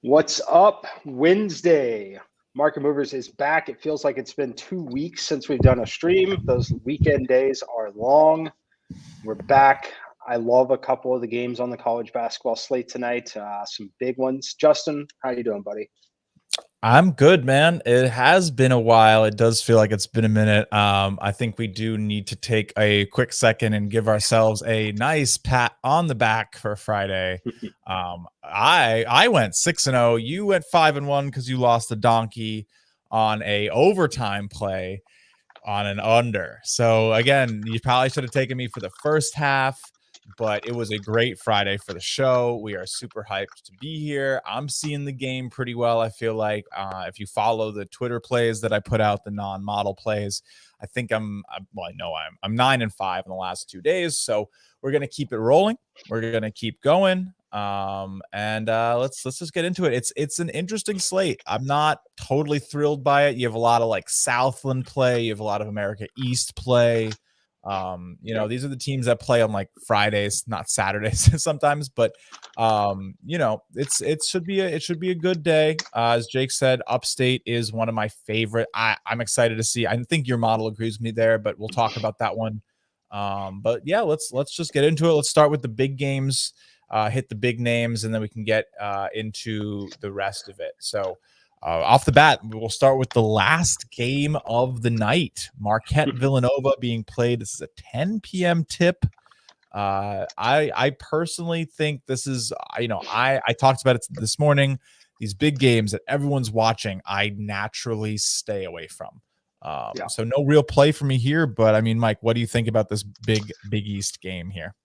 What's up? Wednesday. Market Movers is back. It feels like it's been 2 weeks since we've done a stream. Those weekend days are long. We're back. I love a couple of the games on the college basketball slate tonight. Some big ones. Justin, how you doing, buddy? I'm good, man. It has been a while. It does feel like it's been a minute. I think we do need to take a quick second and give ourselves a nice pat on the back for Friday. I went 6-0. You went 5-1 because you lost the donkey on a overtime play on an under. So again, you probably should have taken me for the first half, but it was a great Friday for the show. We are super hyped to be here. I'm seeing the game pretty well. I feel like if you follow the Twitter plays that I put out, the non-model plays, I think I'm 9-5 in the last 2 days. So we're going to keep it rolling. We're going to keep going. And let's just get into it. It's an interesting slate. I'm not totally thrilled by it. You have a lot of like Southland play. You have a lot of America East play. These are the teams that play on like Fridays, not Saturdays sometimes, but it should be a good day. As Jake said, Upstate is one of my favorite. I'm excited to see. I think your model agrees with me there, but we'll talk about that one. But yeah, let's just get into it. Let's start with the big games, hit the big names, and then we can get into the rest of it. So off the bat, we'll start with the last game of the night. Marquette Villanova being played. This is a 10 p.m. tip. I personally think this is, I talked about it this morning. These big games that everyone's watching, I naturally stay away from. So no real play for me here. But I mean, Mike, what do you think about this Big East game here?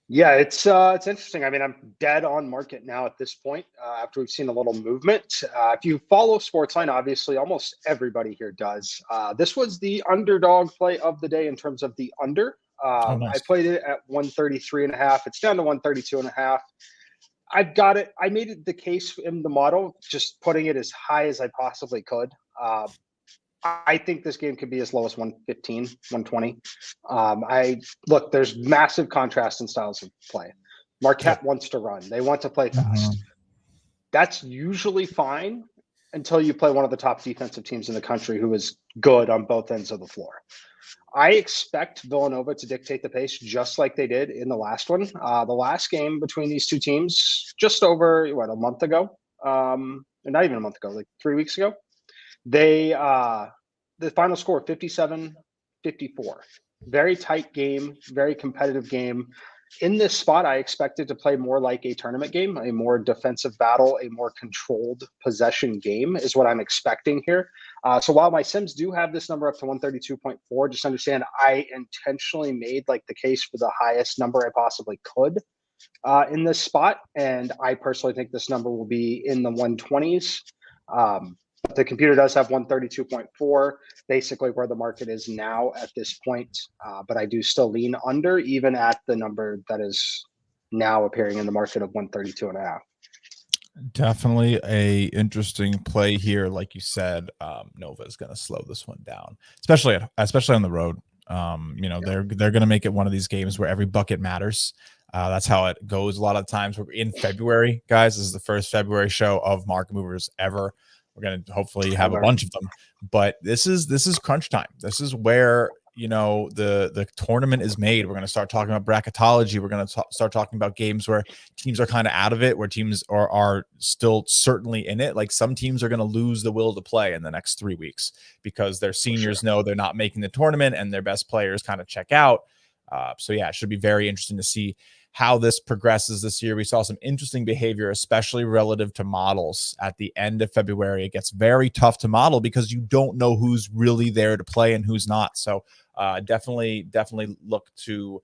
Yeah, it's interesting. I mean, I'm dead on Marquette now at this point after we've seen a little movement. If you follow Sportsline, obviously almost everybody here does. This was the underdog play of the day in terms of the under. Nice. I played it at 133.5. It's down to 132.5. I've got it. I made it the case in the model, just putting it as high as I possibly could. I think this game could be as low as 115, 120. There's massive contrast in styles of play. Marquette wants to run. They want to play fast. Mm-hmm. That's usually fine until you play one of the top defensive teams in the country who is good on both ends of the floor. I expect Villanova to dictate the pace just like they did in the last one. The last game between these two teams, just over, a month ago? Not even a month ago, like 3 weeks ago. The final score, 57-54. Very tight game, very competitive game. In this spot, I expected to play more like a tournament game, a more defensive battle, a more controlled possession game is what I'm expecting here. So while my Sims do have this number up to 132.4, just understand I intentionally made like the case for the highest number I possibly could in this spot. And I personally think this number will be in the 120s. The computer does have 132.4, basically where the market is now at this point. But I do still lean under, even at the number that is now appearing in the market of 132.5. Definitely a interesting play here. Like you said, Nova is going to slow this one down, especially on the road. They're going to make it one of these games where every bucket matters. That's how it goes a lot of times. We're in February, guys. This is the first February show of Market Movers ever. We're going to hopefully have a bunch of them, but this is crunch time. This is where, the tournament is made. We're going to start talking about bracketology. We're going to start talking about games where teams are kind of out of it, where teams are still certainly in it. Like some teams are going to lose the will to play in the next 3 weeks because their seniors know they're not making the tournament and their best players kind of check out. So yeah, it should be very interesting to see how this progresses this year. We saw some interesting behavior, especially relative to models at the end of February. It gets very tough to model because you don't know who's really there to play and who's not. So definitely look to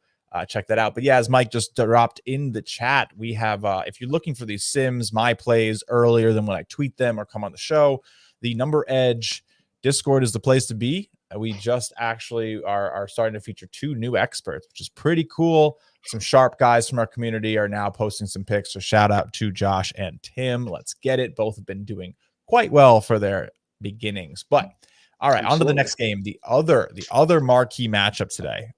check that out. But yeah, as Mike just dropped in the chat, we have, if you're looking for these Sims, my plays earlier than when I tweet them or come on the show, the Number Edge Discord is the place to be. We just actually are starting to feature 2 new experts, which is pretty cool. Some sharp guys from our community are now posting some picks. So shout out to Josh and Tim. Let's get it. Both have been doing quite well for their beginnings. But All right, on to the Absolutely. next game. The other marquee matchup today,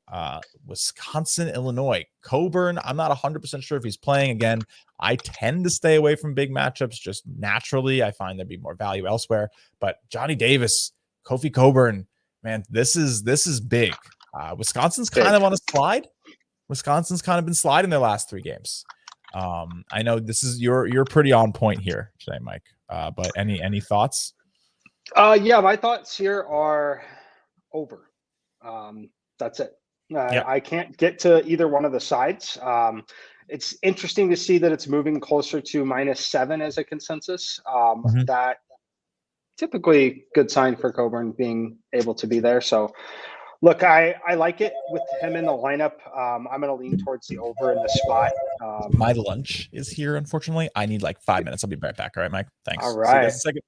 Wisconsin, Illinois. Coburn, I'm not 100% sure if he's playing again. I tend to stay away from big matchups just naturally. I find there'd be more value elsewhere. But Johnny Davis, Kofi Coburn, man, this is big. Wisconsin's kind of on a slide. Wisconsin's kind of been sliding their last 3 games. I know this is you're pretty on point here today, Mike. But any thoughts? Yeah, my thoughts here are over. That's it. I can't get to either one of the sides. It's interesting to see that it's moving closer to -7 as a consensus. That typically good sign for Coburn being able to be there. So look, I like it with him in the lineup. I'm going to lean towards the over in this spot. My lunch is here, unfortunately. I need like 5 minutes. I'll be right back. All right, Mike. Thanks. All right. See you guys in a second.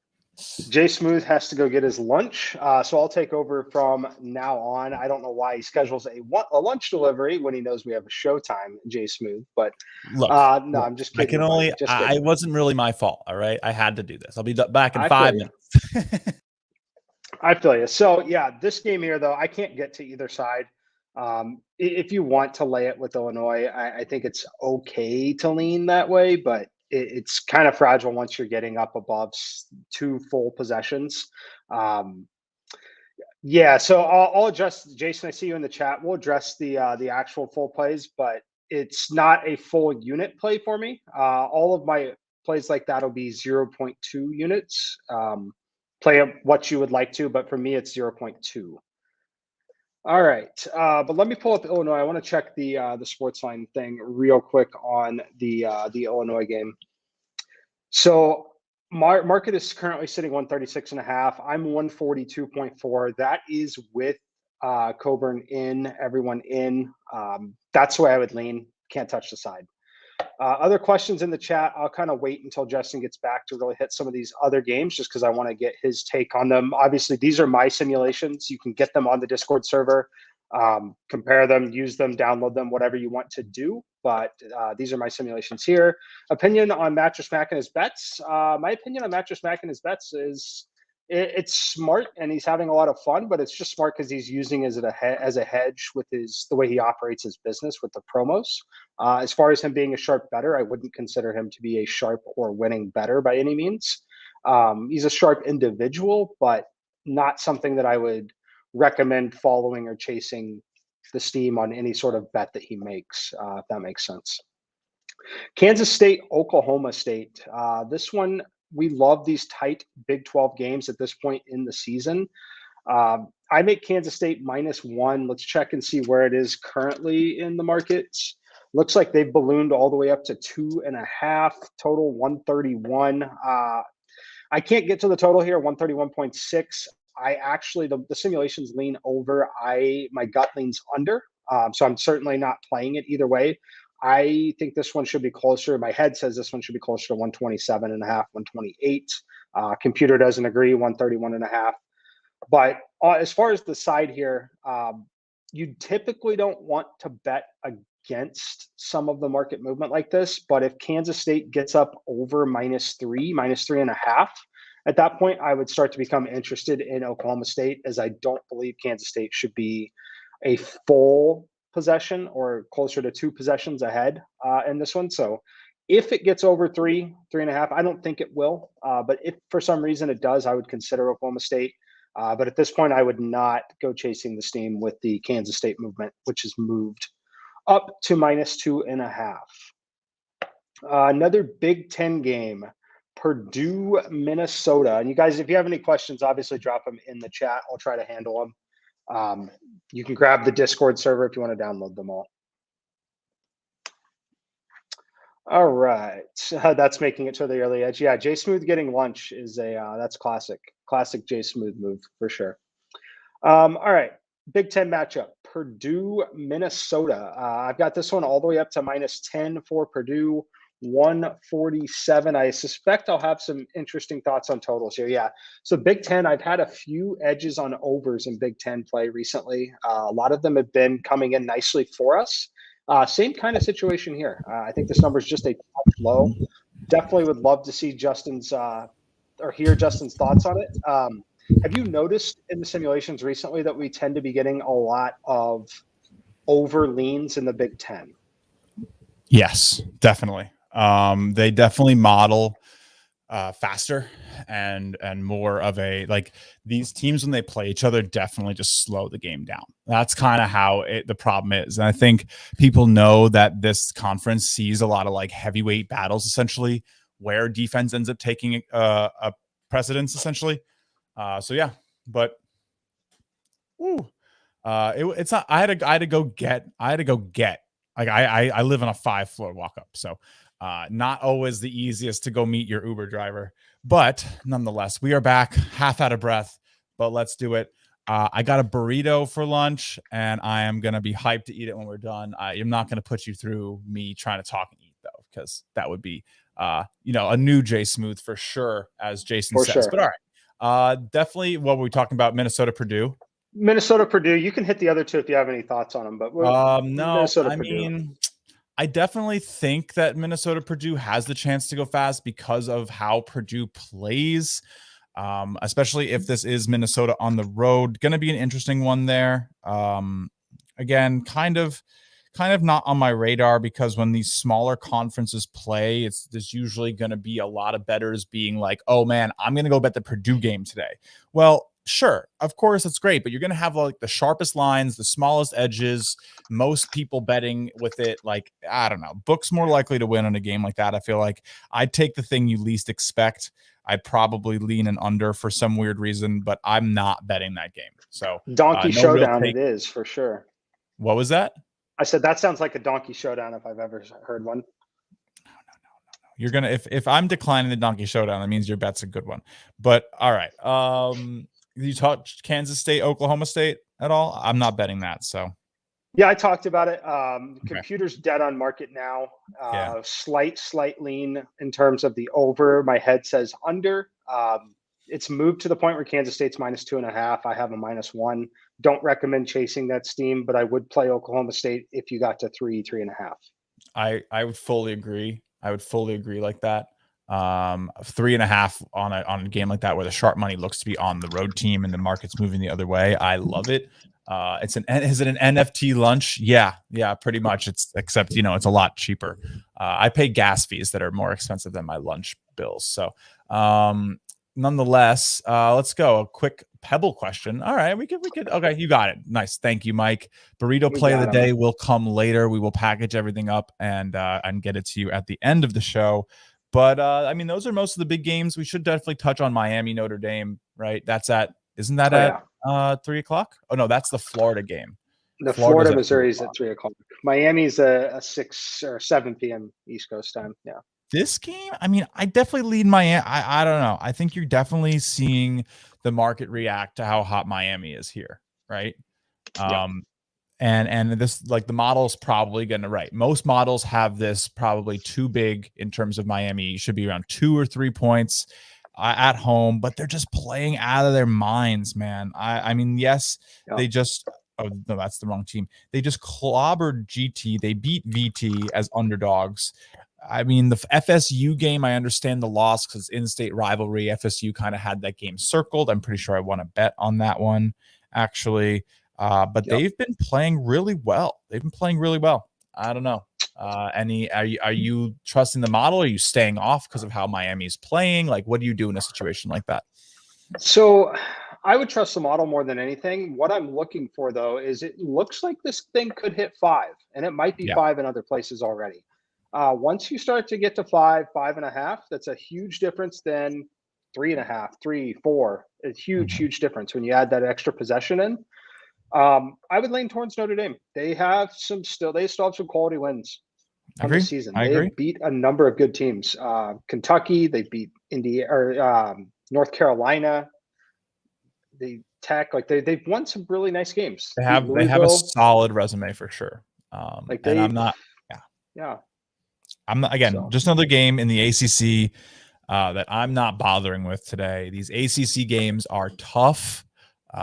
Jay Smooth has to go get his lunch, so I'll take over from now on. I don't know why he schedules a lunch delivery when he knows we have a showtime, Jay Smooth. But look, no, I'm just kidding. I wasn't really my fault. All right, I had to do this. I'll be back in 5 minutes. I feel you. So yeah, this game here though, I can't get to either side. If you want to lay it with Illinois, I think it's okay to lean that way, but it's kind of fragile once you're getting up above 2 full possessions. Yeah, so I'll address, Jason, I see you in the chat. We'll address the actual full plays, but it's not a full unit play for me. All of my plays like that will be 0.2 units. Play what you would like to, but for me, it's 0.2. All right, but let me pull up Illinois. I want to check the sports line thing real quick on the Illinois game. So market is currently sitting 136.5. I'm 142.4. That is with Coburn in, everyone in. That's the way I would lean. Can't touch the side. Other questions in the chat, I'll kind of wait until Justin gets back to really hit some of these other games just because I want to get his take on them. Obviously, these are my simulations. You can get them on the Discord server, compare them, use them, download them, whatever you want to do. But these are my simulations here. Opinion on Mattress Mac and his bets. My opinion on Mattress Mac and his bets is it's smart and he's having a lot of fun, but it's just smart because he's using it as a hedge with the way he operates his business with the promos. As far as him being a sharp bettor, I wouldn't consider him to be a sharp or winning bettor by any means. He's a sharp individual, but not something that I would recommend following or chasing the steam on any sort of bet that he makes, if that makes sense. Kansas State, Oklahoma State. This one, we love these tight Big 12 games at this point in the season. I make Kansas State -1. Let's check and see where it is currently in the markets. Looks like they've ballooned all the way up to 2.5, total 131. I can't get to the total here, 131.6. I actually, the simulations lean over. My gut leans under. So I'm certainly not playing it either way. I think this one should be closer. My head says this one should be closer to 127.5, 128. Computer doesn't agree, 131.5. But as far as the side here, you typically don't want to bet against some of the market movement like this. But if Kansas State gets up over -3, -3.5, at that point, I would start to become interested in Oklahoma State, as I don't believe Kansas State should be a full possession or closer to 2 possessions ahead in this one. So if it gets over 3.5, I don't think it will. But if for some reason it does, I would consider Oklahoma State. But at this point, I would not go chasing the steam with the Kansas State movement, which has moved up to -2.5. Another Big Ten game, Purdue, Minnesota. And you guys, if you have any questions, obviously drop them in the chat. I'll try to handle them. You can grab the Discord server if you want to download them all. All right, that's making it to the early edge. Yeah, Jay Smooth getting lunch is that's classic Jay Smooth move for sure. All right, Big Ten matchup, Purdue, Minnesota. I've got this one all the way up to -10 for Purdue. 147. I suspect I'll have some interesting thoughts on totals here. Yeah. So Big Ten, I've had a few edges on overs in Big Ten play recently. A lot of them have been coming in nicely for us. Same kind of situation here. I think this number is just a touch low. Definitely would love to see Justin's or hear Justin's thoughts on it. Have you noticed in the simulations recently that we tend to be getting a lot of over leans in the Big Ten? Yes, definitely. They definitely model faster and more of a, like, these teams when they play each other definitely just slow the game down. That's kind of how the problem is. And I think people know that this conference sees a lot of like heavyweight battles essentially where defense ends up taking a precedence essentially. So yeah, but it's not. I had to go get. Like I live on a 5-floor walk up, so not always the easiest to go meet your Uber driver. But nonetheless, we are back, half out of breath, but let's do it. I got a burrito for lunch, and I am gonna be hyped to eat it when we're done. I am not gonna put you through me trying to talk and eat though, because that would be a new Jay Smooth for sure, as Jason says. Sure. But all right, definitely. What were we talking about? Minnesota, Purdue. Minnesota, Purdue. You can hit the other two if you have any thoughts on them. But No, Minnesota, I Purdue. mean, I definitely think that Minnesota, Purdue has the chance to go fast because of how Purdue plays, especially if this is Minnesota on the road. Going to be an interesting one there. Again, kind of not on my radar, because when these smaller conferences play, there's usually going to be a lot of bettors being like, oh man, I'm going to go bet the Purdue game today. Well, sure, of course, it's great, but you're going to have like the sharpest lines, the smallest edges, most people betting with it. Like, I don't know, books more likely to win on a game like that. I feel like I'd take the thing you least expect. I'd probably lean an under for some weird reason, but I'm not betting that game. So donkey showdown, it is for sure. What was that? I said that sounds like a donkey showdown if I've ever heard one. No. You're gonna, if I'm declining the donkey showdown, that means your bet's a good one. But all right. You talked Kansas State, Oklahoma State at all? I'm not betting that. So yeah, I talked about it. Okay. Computer's dead on market now. Yeah. Slight lean in terms of the over. My head says under. It's moved to the point where Kansas State's -2.5. I have a -1. Don't recommend chasing that steam, but I would play Oklahoma State if you got to 3.5. I would fully agree. I would fully agree like that. 3.5 on a game like that where the sharp money looks to be on the road team and the market's moving the other way. I love it. Is it an NFT lunch? Yeah, pretty much. Except it's a lot cheaper. I pay gas fees that are more expensive than my lunch bills. So nonetheless, let's go. A quick Pebble question. All right, we could. Okay, you got it. Nice, thank you, Mike. Burrito play of the day will come later. We will package everything up and get it to you at the end of the show. But I mean, those are most of the big games. We should definitely touch on Miami, Notre Dame, right? Isn't that at 3:00? Oh no, that's the Florida game. The Florida Missouri is at 3:00. Miami's a 6 or 7 p.m. East Coast time. Yeah. This game, I mean, I definitely lead Miami. I don't know. I think you're definitely seeing the market react to how hot Miami is here, right? And this, like, the model's probably gonna, right, most models have this probably too big in terms of Miami. You should be around 2 or 3 points at home, but they're just playing out of their minds, man. I mean, yes, they just, oh no, that's the wrong team. They just clobbered GT. They beat VT as underdogs. I mean, the FSU game, I understand the loss because it's in-state rivalry. FSU kind of had that game circled. I'm pretty sure I won a bet on that one, actually. But they've been playing really well. I don't know. Are you trusting the model? Are you staying off because of how Miami's playing? Like, what do you do in a situation like that? So I would trust the model more than anything. What I'm looking for, though, is it looks like this thing could hit 5, and it might be 5 in other places already. Once you start to get to 5.5, that's a huge difference than 3.5, 3, 4. A huge difference when you add that extra possession in. I would lean towards Notre Dame. They still have some quality wins on the season. They beat a number of good teams. Kentucky, they beat North Carolina. The Tech, like they've won some really nice games. They have a solid resume for sure. And I'm not. I'm not, again, just another game in the ACC that I'm not bothering with today. These ACC games are tough.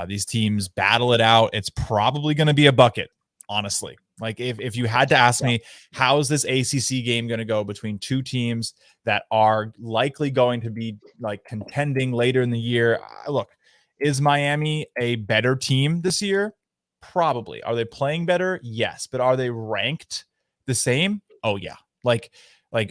These teams battle it out. It's probably going to be a bucket, honestly. Like, if you had to ask me, how is this ACC game going to go between two teams that are likely going to be like contending later in the year? Look, Is Miami a better team this year? Probably. Are they playing better? Yes. But are they ranked the same? Oh yeah. Like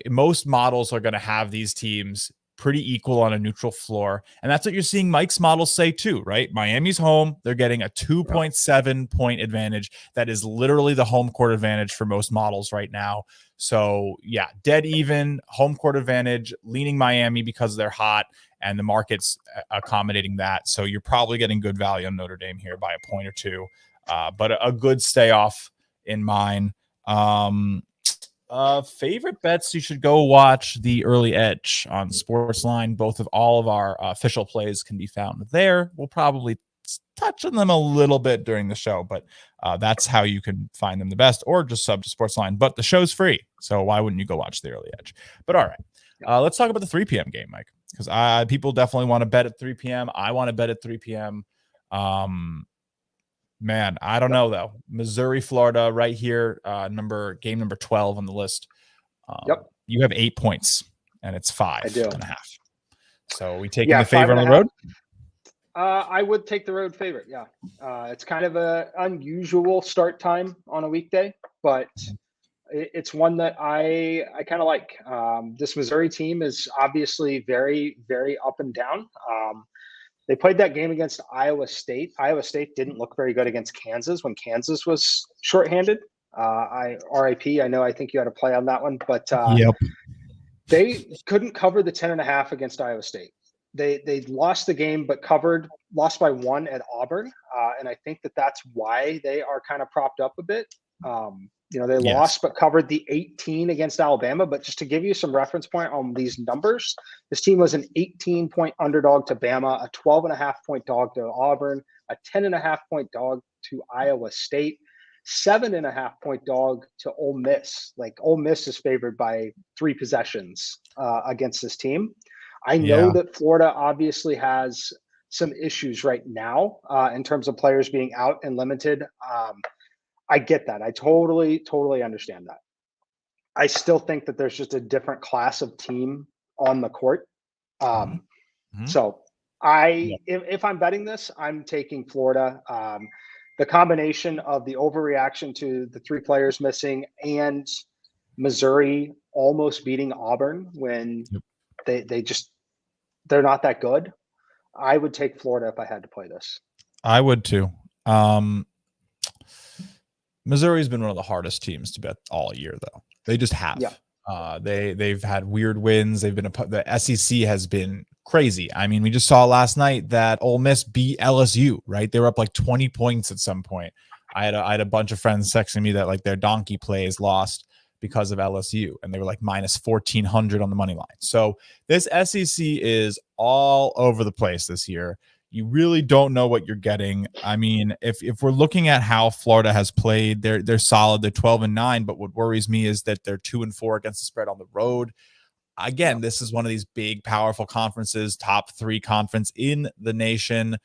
most models are going to have these teams pretty equal on a neutral floor. And that's what you're seeing Mike's models say too, right? Miami's home. They're getting a 2.7 point advantage. That is literally the home court advantage for most models right now. So yeah, dead even, home court advantage, leaning Miami because they're hot and the market's accommodating that. So you're probably getting good value on Notre Dame here by a point or two, but a good stay off in mine. Favorite bets, you should go watch the early edge on Sportsline. Both of all of our official plays can be found there. We'll probably touch on them a little bit during the show, but that's how you can find them the best, or just sub to Sportsline. But the show's free, so why wouldn't you go watch the early edge? But all right, let's talk about the 3 p.m. game, Mike, because people definitely want to bet at 3 p.m. I want to bet at 3 p.m. Man, I don't know though. Missouri, Florida, right here, game number 12 on the list. You have 8 points, and it's 5.5. So we taking the favorite on the road? I would take the road favorite. Yeah, it's kind of a unusual start time on a weekday, but it's one that I kind of like. This Missouri team is obviously very, very up and down. They played that game against Iowa State. Iowa State didn't look very good against Kansas when Kansas was shorthanded. RIP. I think you had a play on that one, but they couldn't cover the 10.5 against Iowa State. They lost the game, but lost by 1 at Auburn. And I think that's why they are kind of propped up a bit. They lost, but covered the 18 against Alabama. But just to give you some reference point on these numbers, this team was an 18-point underdog to Bama, a 12.5-point dog to Auburn, a 10.5-point dog to Iowa State, 7.5-point dog to Ole Miss. Like, Ole Miss is favored by 3 possessions against this team. I know that Florida obviously has some issues right now in terms of players being out and limited. I get that. I totally understand that. I still think that there's just a different class of team on the court. So if I'm betting this, I'm taking Florida. The combination of the overreaction to the 3 players missing and Missouri almost beating Auburn when they're not that good. I would take Florida if I had to play this. I would too. Missouri's been one of the hardest teams to bet all year, though. They just have. They've had weird wins. The SEC has been crazy. I mean, we just saw last night that Ole Miss beat LSU, right? They were up like 20 points at some point. I had a bunch of friends texting me that like their donkey plays lost because of LSU, and they were like minus 1,400 on the money line. So this SEC is all over the place this year. You really don't know what you're getting. I mean, if we're looking at how Florida has played, they're solid. They're 12-9, but what worries me is that they're 2-4 against the spread on the road. Again, this is one of these big, powerful conferences, top 3 conference in the nation.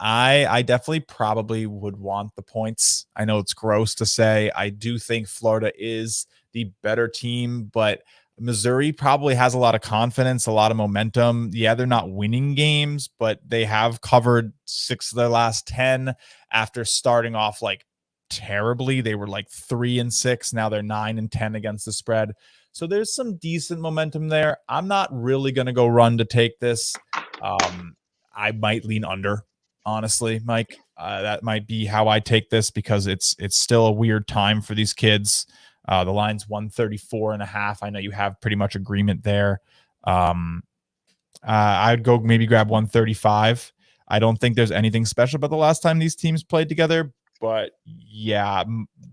I definitely probably would want the points. I know it's gross to say. I do think Florida is the better team, but Missouri probably has a lot of confidence, a lot of momentum. Yeah, they're not winning games, but they have covered 6 of their last 10 after starting off like terribly. They were like 3-6. Now they're 9-10 against the spread. So there's some decent momentum there. I'm not really going to go run to take this. I might lean under, honestly, Mike. That might be how I take this because it's still a weird time for these kids. The line's 134.5. I know you have pretty much agreement there. I'd go maybe grab 135. I don't think there's anything special about the last time these teams played together, but yeah,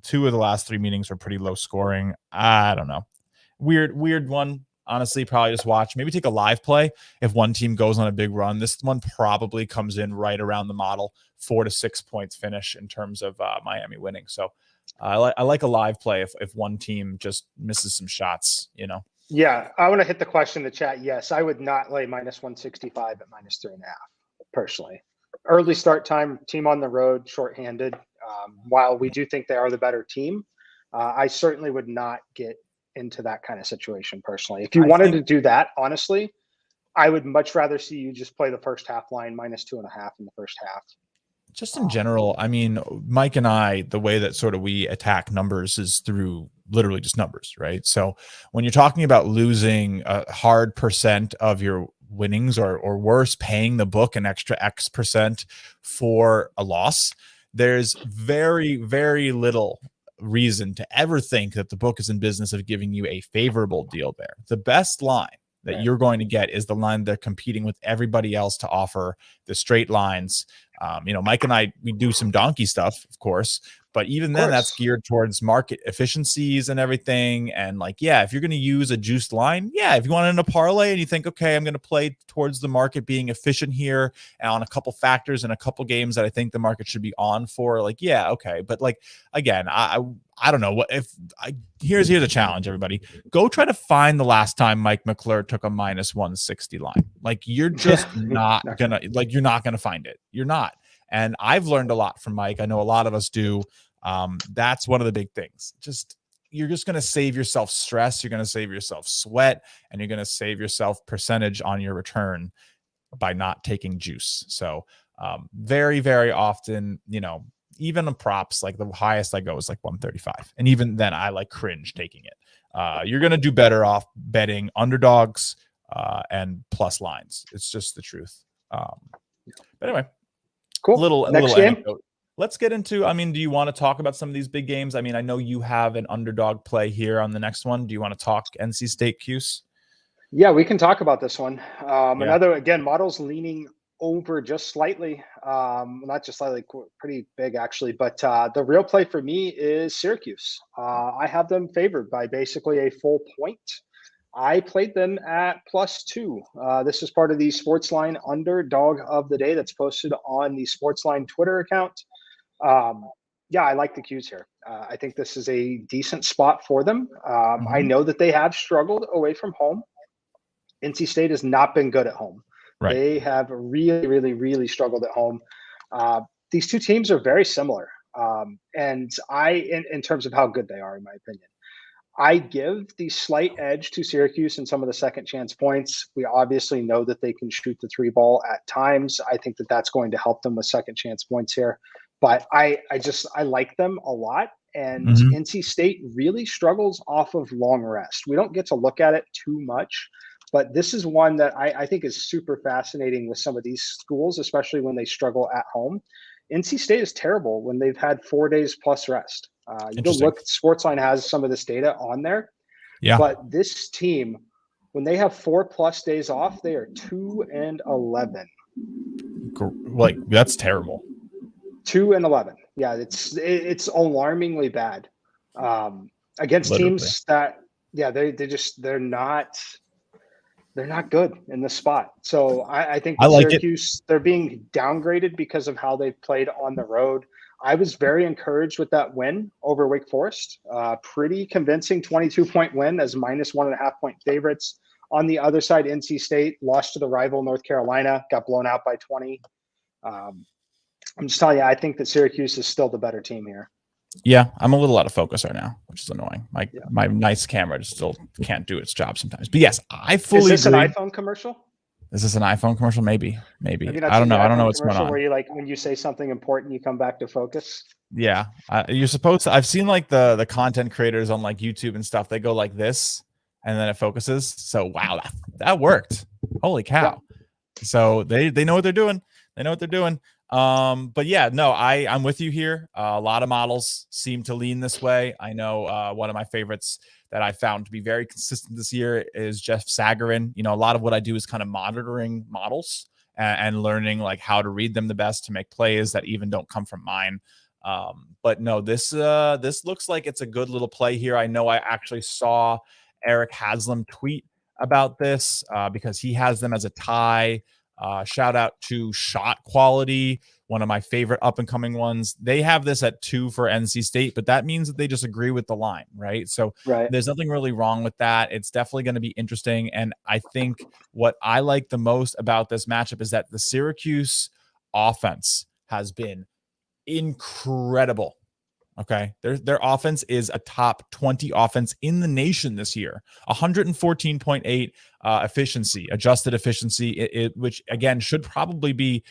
2 of the last 3 meetings were pretty low scoring. I don't know. Weird one. Honestly, probably just watch. Maybe take a live play if one team goes on a big run. This one probably comes in right around the model, 4 to 6 points finish in terms of Miami winning. So I like a live play if one team just misses some shots, Yeah, I want to hit the question in the chat. Yes, I would not lay minus 165 at minus 3.5 personally. Early start time, team on the road, shorthanded. While we do think they are the better team, I certainly would not get into that kind of situation personally. If you wanted to do that, honestly, I would much rather see you just play the first half line -2.5 in the first half. Just in general, I mean, Mike and I, the way that sort of we attack numbers is through literally just numbers, right? So when you're talking about losing a hard percent of your winnings or worse, paying the book an extra X percent for a loss, there's very, very little reason to ever think that the book is in business of giving you a favorable deal there. The best line that you're going to get is the line they're competing with everybody else to offer, the straight lines. Mike and I, we do some donkey stuff, of course, but even then that's geared towards market efficiencies and everything. And like, yeah, if you're going to use a juiced line, yeah, if you want it in a parlay and you think, okay, I'm going to play towards the market being efficient here on a couple factors and a couple games that I think the market should be on for, like, yeah, okay. But like, again, I don't know what here's a challenge, everybody. Go try to find the last time Mike McClure took a -160 line. Like, you're just not gonna find it. You're not. And I've learned a lot from Mike. I know a lot of us do. That's one of the big things. You're just going to save yourself stress. You're going to save yourself sweat, and you're going to save yourself percentage on your return by not taking juice. So very, very often, even in props, like the highest I go is like 135. And even then I like cringe taking it. You're going to do better off betting underdogs and plus lines. It's just the truth. But anyway, cool. A little game. Anecdote. Let's get into, do you want to talk about some of these big games? I mean, I know you have an underdog play here on the next one. Do you want to talk NC State Cuse? Yeah, we can talk about this one. Another, again, models leaning over just slightly, not just slightly, pretty big actually, but the real play for me is Syracuse. I have them favored by basically a full point. I played them at +2. This is part of the Sportsline underdog of the day that's posted on the Sportsline Twitter account. Yeah, I like the Cuse here. I think this is a decent spot for them. I know that they have struggled away from home. NC State has not been good at home. Right. They have really, really, really struggled at home. These two teams are very similar. And in terms of how good they are, in my opinion, I give the slight edge to Syracuse in some of the second chance points. We obviously know that they can shoot the three ball at times. I think that that's going to help them with second chance points here. But I like them a lot. And NC State really struggles off of long rest. We don't get to look at it too much. But this is one that I think is super fascinating with some of these schools, especially when they struggle at home. NC State is terrible when they've had 4 days plus rest. You can look, Sportsline has some of this data on there. Yeah. But this team, when they have 4+ days off, they are 2-11. Like, that's terrible. 2-11. Yeah, it's alarmingly bad against teams that, yeah, they're not good in the spot. So I think Syracuse, they're being downgraded because of how they've played on the road. I was very encouraged with that win over Wake Forest. Pretty convincing 22-point win as -1.5-point favorites. On the other side, NC State lost to the rival North Carolina, got blown out by 20. I'm just telling you, I think that Syracuse is still the better team here. Yeah, I'm a little out of focus right now, which is annoying. My nice camera just still can't do its job sometimes. But yes, I fully agree. Is this an iPhone commercial? Is this an iPhone commercial? Maybe. I don't know. I don't know what's going on. Where you, like, when you say something important, you come back to focus. Yeah, you're supposed to. I've seen like the content creators on like YouTube and stuff. They go like this, and then it focuses. So wow, that worked. Holy cow! Yeah. So they know what they're doing. They know what they're doing. But yeah, no, I'm with you here. A lot of models seem to lean this way. I know one of my favorites that I found to be very consistent this year is Jeff Sagarin. A lot of what I do is kind of monitoring models and learning like how to read them the best to make plays that even don't come from mine. But no, this looks like it's a good little play here. I know I actually saw Eric Haslam tweet about this because he has them as a tie. Shout out to Shot Quality, one of my favorite up-and-coming ones. They have this at 2 for NC State, but that means that they just agree with the line, right? So there's nothing really wrong with that. It's definitely going to be interesting. And I think what I like the most about this matchup is that the Syracuse offense has been incredible. Okay. Their offense is a top 20 offense in the nation this year. 114.8 efficiency, adjusted efficiency, which again should probably be,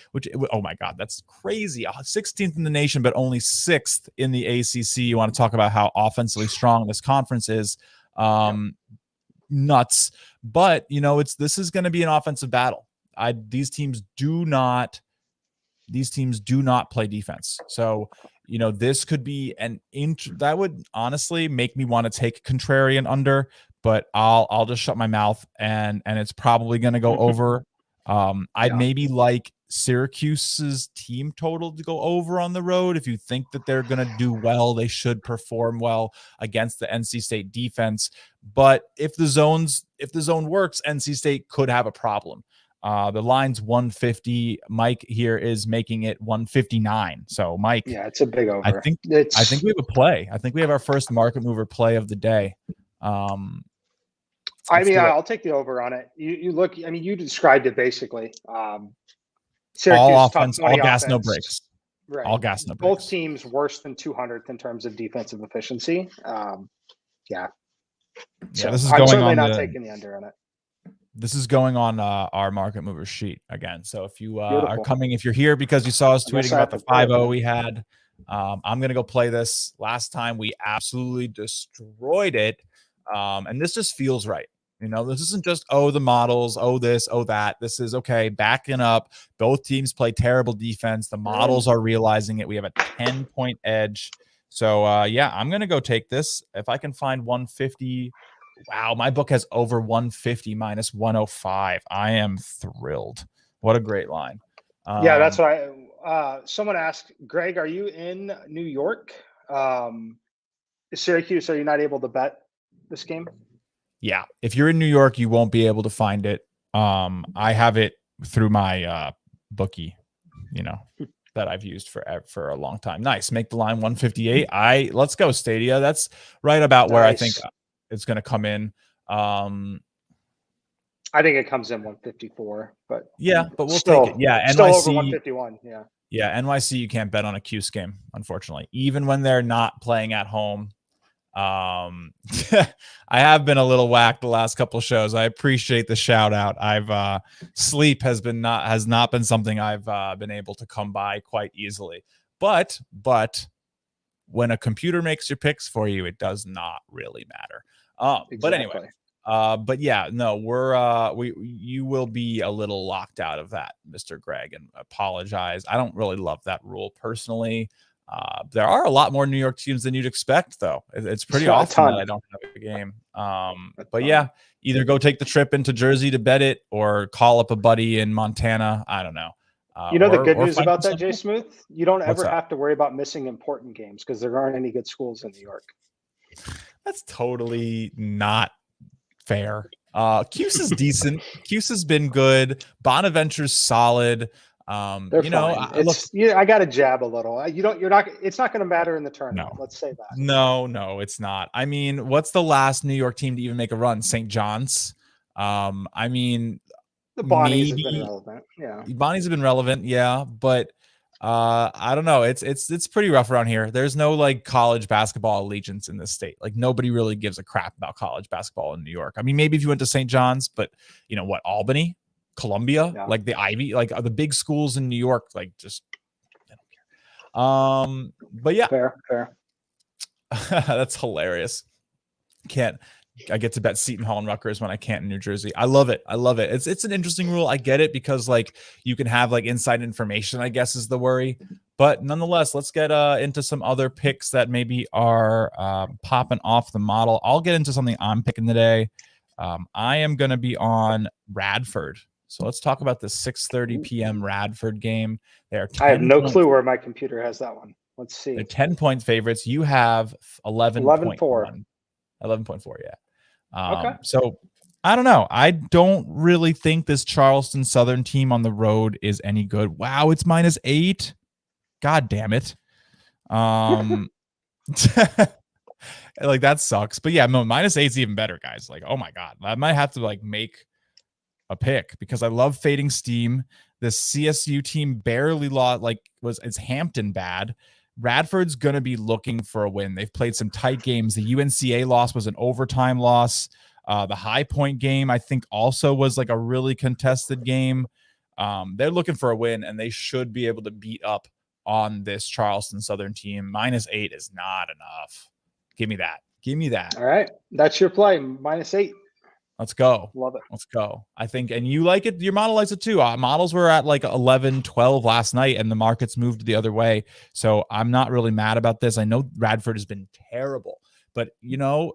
oh my God, that's crazy. 16th in the nation, but only 6th in the ACC. You want to talk about how offensively strong this conference is. Nuts. But, this is going to be an offensive battle. These teams do not play defense. So, this could be that would honestly make me want to take contrarian under, but I'll just shut my mouth and it's probably going to go over. I'd maybe like Syracuse's team total to go over on the road. If you think that they're going to do well, they should perform well against the NC State defense. But if the zone works, NC State could have a problem. The line's 150. Mike here is making it 159. So Mike, it's a big over. I think we have a play. I think we have our first market mover play of the day. I'll take the over on it. You look, you described it basically. Syracuse, all offense, all gas, offense. No breaks. Right. All gas, no breaks. Both teams worse than 200th in terms of defensive efficiency. So this is I'm going certainly on not taking the under on it. This is going on our market mover sheet again. So if you are coming, if you're here because you saw us tweeting about the 5-0 we had, I'm going to go play this. Last time we absolutely destroyed it. And this just feels right. This isn't just, the models, this, that. This is okay. Backing up. Both teams play terrible defense. The models are realizing it. We have a 10-point edge. So, I'm going to go take this. If I can find 150. Wow, my book has over 150 minus 105. I am thrilled. What a great line. That's what someone asked, Greg, are you in New York? Syracuse, are you not able to bet this game? Yeah, if you're in New York, you won't be able to find it. I have it through my bookie, that I've used for a long time. Nice. Make the line 158. Let's go, Stadia. That's right about where I think it's going to come in. I think it comes in 154, but we'll take it. Yeah, NYC still over 151. Yeah, NYC you can't bet on a Cuse game, unfortunately, even when they're not playing at home. I have been a little whacked the last couple of shows. I appreciate the shout out. Sleep has not been something I've been able to come by quite easily. But when a computer makes your picks for you, it does not really matter. Exactly. But anyway, you will be a little locked out of that, Mr. Greg, and apologize. I don't really love that rule personally. There are a lot more New York teams than you'd expect, though. It's pretty often that I don't have a game. Either go take the trip into Jersey to bet it or call up a buddy in Montana. I don't know. The good news about that, Jay Smooth, you don't ever have to worry about missing important games because there aren't any good schools in New York. That's totally not fair. Cuse is decent. Cuse has been good. Bonaventure's solid. I got to jab a little. It's not going to matter in the tournament. No. Let's say that. No, it's not. What's the last New York team to even make a run? St. John's. The Bonnies have been relevant. Yeah. Bonnies have been relevant. Yeah. But I don't know. It's pretty rough around here. There's no college basketball allegiance in this state. Nobody really gives a crap about college basketball in New York. Maybe if you went to St. John's, but Albany, Columbia, the Ivy, the big schools in New York, just they don't care. But yeah, fair. That's hilarious. I get to bet Seton Hall and Rutgers when I can't in New Jersey. I love it. It's an interesting rule. I get it because you can have inside information, I guess is the worry. But nonetheless, let's get into some other picks that maybe are popping off the model. I'll get into something I'm picking today. I am going to be on Radford. So let's talk about the 6:30 p.m. Radford game. I have no clue where my computer has that one. Let's see. They're 10-point favorites. You have 11.4. 11.4, yeah. Okay. So I don't know. I don't really think this Charleston Southern team on the road is any good. Wow, it's -8. God damn it. That sucks. But yeah, no, -8 is even better, guys. Oh my God. I might have to make a pick because I love fading steam. This CSU team barely lost, it's Hampton bad. Radford's going to be looking for a win. They've played some tight games. The UNCA loss was an overtime loss. The High Point game, I think, also was like a really contested game. They're looking for a win, and they should be able to beat up on this Charleston Southern team. -8 is not enough. Give me that. Give me that. All right. That's your play. -8. Let's go. Love it. Let's go. I think, and you like it. Your model likes it too. Models were at like 11, 12 last night, and the market's moved the other way. So I'm not really mad about this. I know Radford has been terrible, but you know,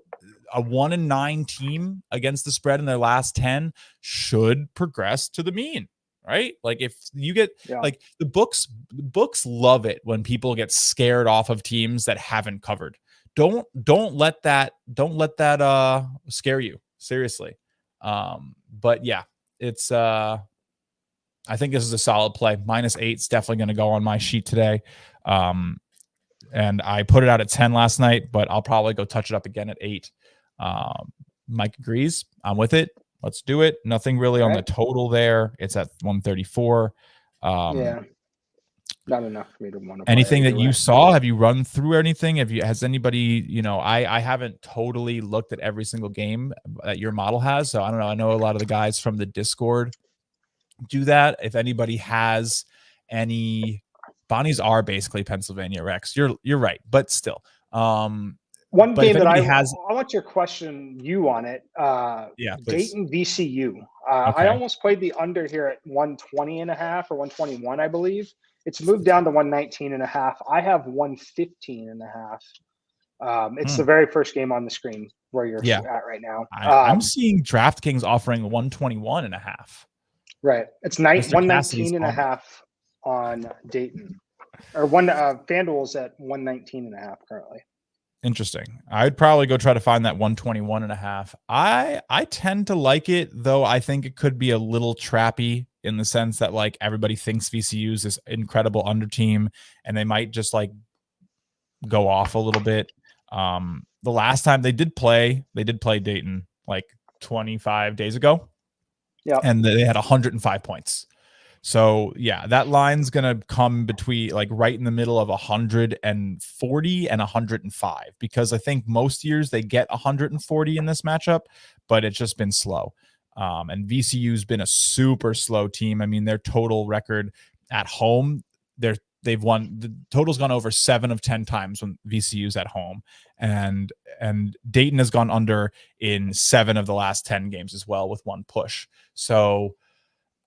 a 1-9 team against the spread in their last 10 should progress to the mean, right? Like if you get like the books love it when people get scared off of teams that haven't covered. Don't let that scare you. Seriously. But yeah, it's I think this is a solid play. -8 is definitely going to go on my sheet today. And I put it out at 10 last night, but I'll probably go touch it up again at 8. Mike agrees. I'm with it. Let's do it. Nothing really on the total there. It's at 134. Not enough for me to want to. Anything that you saw? Have you run through anything? Has anybody, I haven't totally looked at every single game that your model has. So I don't know. I know a lot of the guys from the Discord do that. If anybody has any, Bonnie's are basically Pennsylvania Rex. You're right, but still. One game that I want your question on it. Dayton VCU. I almost played the under here at 120.5 or 121, I believe. It's moved down to 119.5. I have 115.5. It's the very first game on the screen where you're at right now. I'm seeing DraftKings offering 121.5. Right. It's 119.5 on Dayton. Or FanDuel's at 119.5 currently. Interesting. I'd probably go try to find that 121.5. I tend to like it, though. I think it could be a little trappy in the sense that like everybody thinks VCU is this incredible under team, and they might just like go off a little bit. The last time they did play Dayton like 25 days ago. Yeah, and they had 105 points. So yeah, that line's gonna come between like right in the middle of 140 and 105, because I think most years they get 140 in this matchup, but it's just been slow. And VCU's been a super slow team. I mean, their total record at home, they've won. The total's gone over 7 of 10 times when VCU's at home, and Dayton has gone under in 7 of the last 10 games as well with one push. So.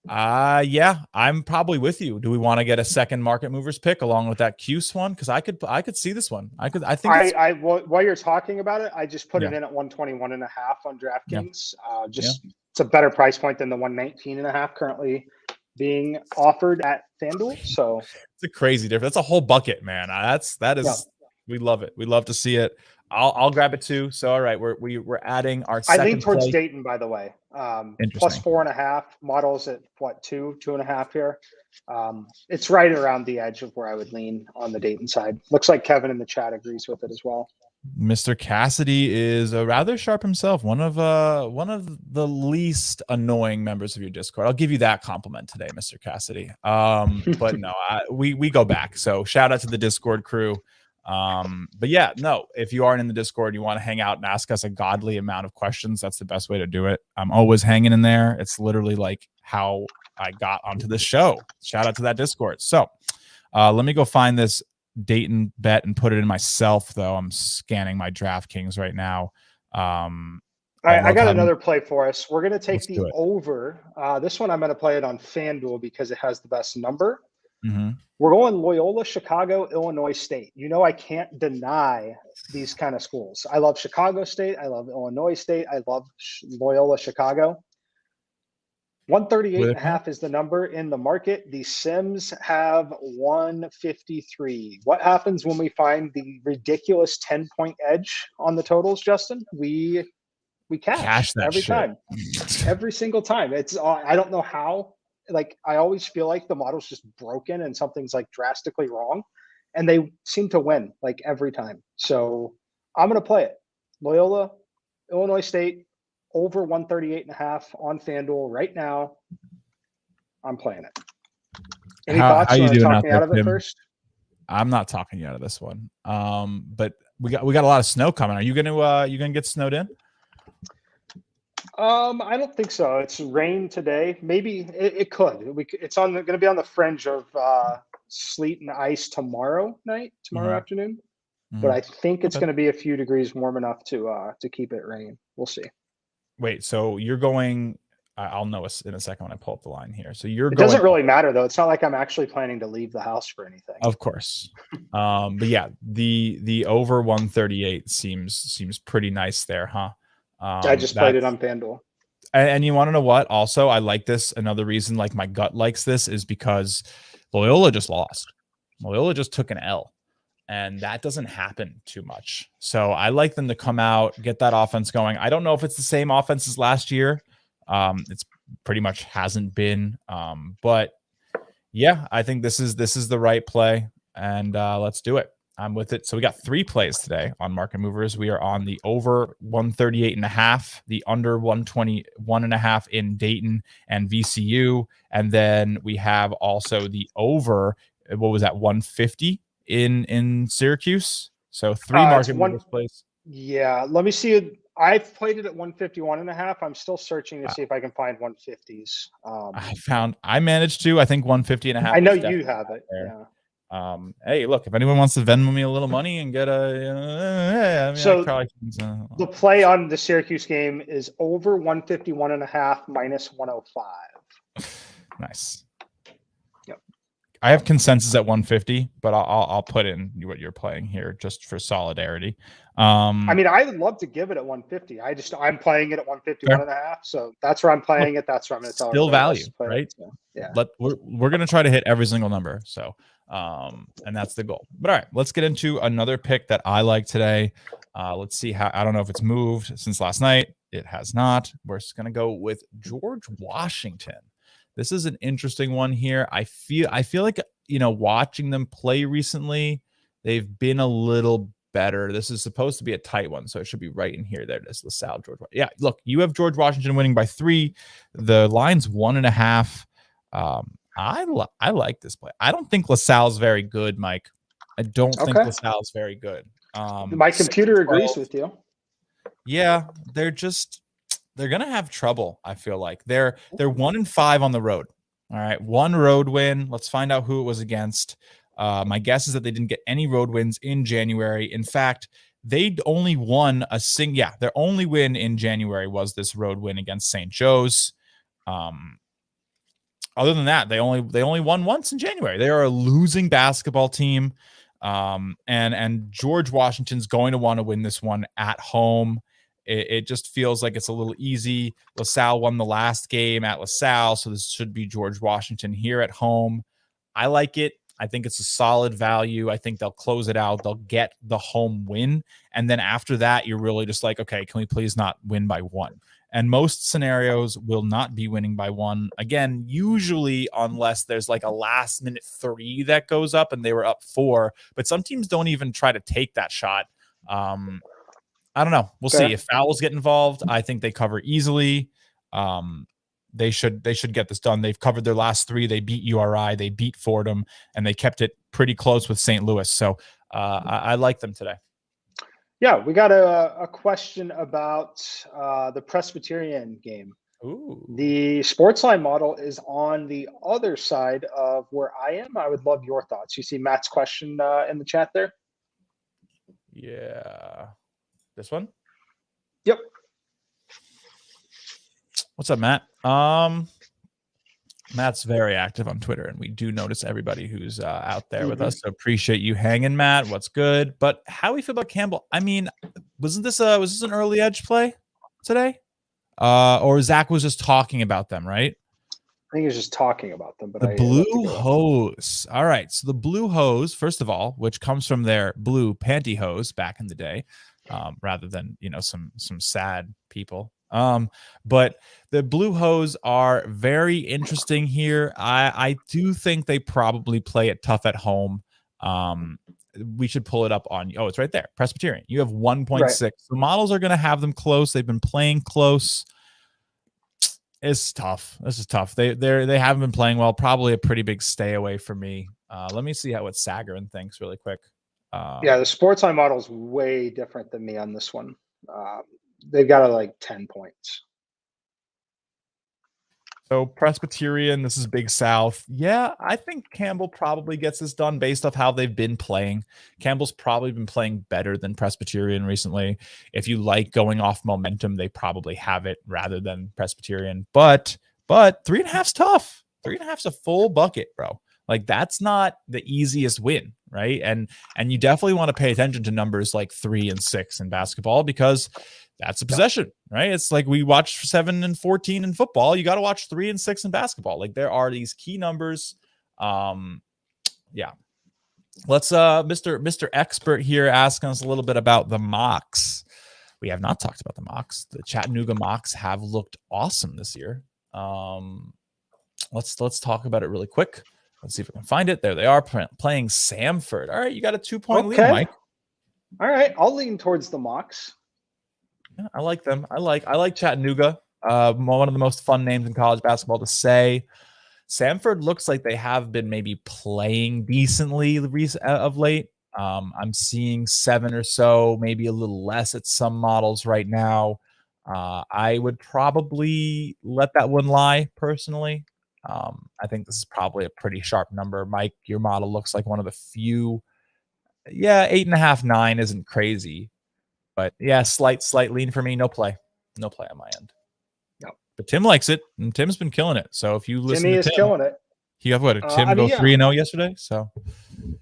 Yeah, I'm probably with you. Do we want to get a second market movers pick along with that Cuse one? Because I could see this one. I think while you're talking about it, I just put it in at 121.5 on DraftKings. It's a better price point than the 119.5 currently being offered at FanDuel. So it's a crazy difference. That's a whole bucket, man. We love it. We love to see it. I'll grab it too. So all right, we're adding our second. I lean towards play. Dayton, by the way. Plus 4.5. Models at what 2.5 here. It's right around the edge of where I would lean on the Dayton side. Looks like Kevin in the chat agrees with it as well. Mr. Cassidy is a rather sharp himself. One of the least annoying members of your Discord. I'll give you that compliment today, Mr. Cassidy. But no, we go back. So shout out to the Discord crew. But yeah, no, if you aren't in the Discord, you want to hang out and ask us a godly amount of questions, that's the best way to do it. I'm always hanging in there. It's literally like how I got onto the show. Shout out to that Discord. So let me go find this Dayton bet and put it in myself, though. I'm scanning my DraftKings right now. I got another play for us. We're going to take the over. This one I'm going to play it on FanDuel because it has the best number. Mm-hmm. We're going Loyola, Chicago, Illinois State. I can't deny these kind of schools. I love Chicago State. I love Illinois State. I love Loyola, Chicago. 138.5 is the number in the market. The Sims have 153. What happens when we find the ridiculous 10-point edge on the totals, Justin? We cash that every time. Every single time. It's I don't know how. Like, I always feel like the model's just broken and something's like drastically wrong, and they seem to win like every time. So I'm going to play it. Loyola, Illinois State, over 138.5 on FanDuel right now. I'm playing it. Any thoughts? How you doing talk out me there, out of it Tim? first? I'm not talking you out of this one. But we got a lot of snow coming. Are you gonna get snowed in? I don't think so. It's rain today. Maybe it could. It's going to be on the fringe of sleet and ice tomorrow afternoon. But I think it's going to be a few degrees warm enough to keep it rain. We'll see. Wait, so you're going? I'll know in a second when I pull up the line here. So you're It going. Doesn't really matter though. It's not like I'm actually planning to leave the house for anything. Of course. But yeah, the over 138 seems pretty nice there, huh? I just played it on FanDuel. And you want to know what? Also, I like this. Another reason, like my gut likes this, is because Loyola just lost. Loyola just took an L, and that doesn't happen too much. So I like them to come out, get that offense going. I don't know if it's the same offense as last year. It's pretty much hasn't been. But yeah, I think this is the right play, and let's do it. I'm with it. So we got 3 plays today on Market Movers. We are on the over 138.5, the under 121.5 in Dayton and VCU. And then we have also the over, what was that, 150 in Syracuse. So 3 Market Movers plays. Yeah, let me see. I've played it at 151.5. I'm still searching to see if I can find 150s. I managed to, I think 150.5. I know you have it. There. Yeah. Hey, look, if anyone wants to Venmo me a little money and get the play on the Syracuse game is over 151.5 minus 105. Nice. Yep. I have consensus at 150, but I'll put in what you're playing here just for solidarity. I mean, I would love to give it at 150. I'm playing it at 151.5, so that's where I'm playing it. That's where I'm going to tell still value, right? So, yeah. We're going to try to hit every single number. So, and that's the goal. But all right, let's get into another pick that I like today. Let's see how. I don't know if it's moved since last night. It has not. We're just going to go with George Washington. This is an interesting one here. I feel like, watching them play recently, they've been a little better. This is supposed to be a tight one, so it should be right in here. There it is. LaSalle, George. Yeah, look, you have George Washington winning by 3. The line's 1.5. I like this play. I don't think LaSalle's very good, Mike. I don't think LaSalle's very good. My computer agrees with you. Yeah, they're gonna have trouble. I feel like they're 1-5 on the road. All right, 1 road win. Let's find out who it was against. My guess is that they didn't get any road wins in January. In fact, they'd only won their only win in January was this road win against St. Joe's. Other than that, they only won once in January. They are a losing basketball team. And George Washington's going to want to win this one at home. It just feels like it's a little easy. LaSalle won the last game at LaSalle, so this should be George Washington here at home. I like it. I think it's a solid value. I think they'll close it out. They'll get the home win. And then after that, you're really just like, okay, can we please not win by 1? And most scenarios will not be winning by 1. Again, usually unless there's like a last minute 3 that goes up and they were up 4. But some teams don't even try to take that shot. I don't know. We'll see. If fouls get involved, I think they cover easily. They should get this done. They've covered their last 3. They beat URI, they beat Fordham, and they kept it pretty close with St. Louis. So I like them today. Yeah, we got a question about the Presbyterian game. Ooh. The Sportsline model is on the other side of where I am. I would love your thoughts. You see Matt's question in the chat there? Yeah. This one? Yep. What's up, Matt? Matt's very active on Twitter, and we do notice everybody who's out there with us. So appreciate you hanging, Matt. What's good? But how we feel about Campbell? I mean, was this an early edge play today? Or Zach was just talking about them, right? I think he was just talking about them. But the blue hose. All right. So the blue hose, first of all, which comes from their blue pantyhose back in the day, rather than some sad people. But the blue hose are very interesting here. I do think they probably play it tough at home. We should pull it up on. Oh, it's right there. Presbyterian. You have 1.6. Right. The models are going to have them close. They've been playing close. It's tough. This is tough. They haven't been playing well. Probably a pretty big stay away for me. Let me see what Sagarin thinks really quick. Yeah, the Sportsline model is way different than me on this one. They've got like 10 points. So Presbyterian, this is Big South. Yeah, I think Campbell probably gets this done based off how they've been playing. Campbell's probably been playing better than Presbyterian recently. If you like going off momentum, they probably have it rather than Presbyterian. But 3.5's tough. 3.5's a full bucket, bro. Like that's not the easiest win, right? And you definitely want to pay attention to numbers like 3 and 6 in basketball because that's a possession, right? It's like we watch 7 and 14 in football. You got to watch 3 and 6 in basketball. Like there are these key numbers. Yeah. Let's Mr. Expert here asking us a little bit about the mocks. We have not talked about the mocks. The Chattanooga mocks have looked awesome this year. Let's talk about it really quick. Let's see if we can find it. There they are playing Samford. All right, you got a 2-point lead, Mike. All right, I'll lean towards the mocks. Yeah, I like them. I like Chattanooga. One of the most fun names in college basketball to say. Samford looks like they have been maybe playing decently of late. I'm seeing 7 or so, maybe a little less at some models right now. I would probably let that one lie personally. I think this is probably a pretty sharp number. Mike, your model looks like one of the few. Yeah, 8.5, 9 isn't crazy. But yeah, slight lean for me. No play on my end. No, but Tim likes it, and Tim's been killing it. So if you listen Timmy to is Tim, killing it. He got what? Tim go 3-0 yesterday. So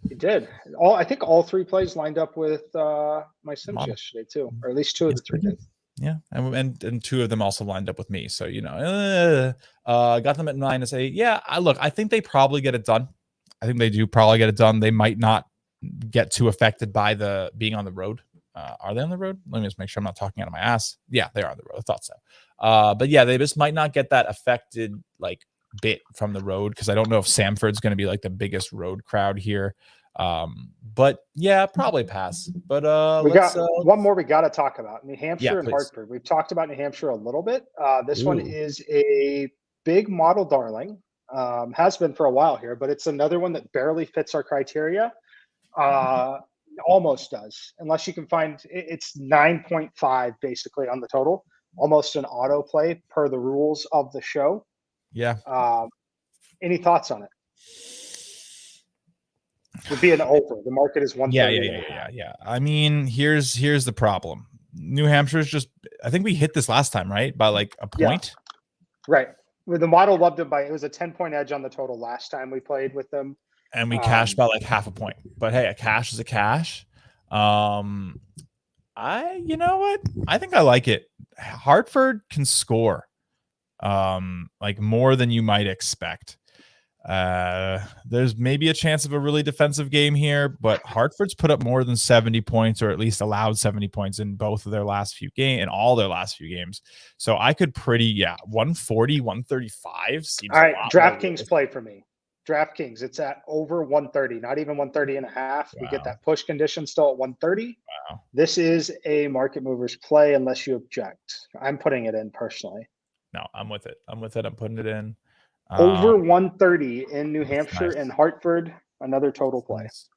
he did. I think all 3 plays lined up with my Sims yesterday too, or at least 2 of the 3 did. Yeah, and 2 of them also lined up with me. So got them at 9 to say, yeah. I think they probably get it done. I think they do probably get it done. They might not get too affected by the being on the road. Are they on the road? Let me just make sure I'm not talking out of my ass. Yeah, they are on the road. I thought so. But yeah, they just might not get that affected like bit from the road because I don't know if Samford's going to be like the biggest road crowd here. But yeah, probably pass. But we got one more we got to talk about. New Hampshire and Hartford. We've talked about New Hampshire a little bit. This one is a big model darling. Has been for a while here, but it's another one that barely fits our criteria. Almost does, unless you can find it's 9.5 basically on the total, almost an auto play per the rules of the show. Yeah. Any thoughts on it? Would be an over. The market is 130. Yeah. I mean, here's the problem. New Hampshire's just, I think we hit this last time, right? By like a point. Yeah. Right. Well, the model loved it it was a 10-point edge on the total last time we played with them. And we cashed by like half a point. But hey, a cash is a cash. You know what? I think I like it. Hartford can score like more than you might expect. There's maybe a chance of a really defensive game here, but Hartford's put up more than 70 points, or at least allowed 70 points in both of their last few games, in all their last few games. So I could 140, 135 seems all right. DraftKings play for me. DraftKings, it's at over 130, not even 130 and a half. Wow. We get that push condition still at 130. Wow. This is a market movers play unless you object. I'm putting it in personally. No, I'm with it. I'm putting it in. Over 130 in New Hampshire and Hartford, another total play. Nice.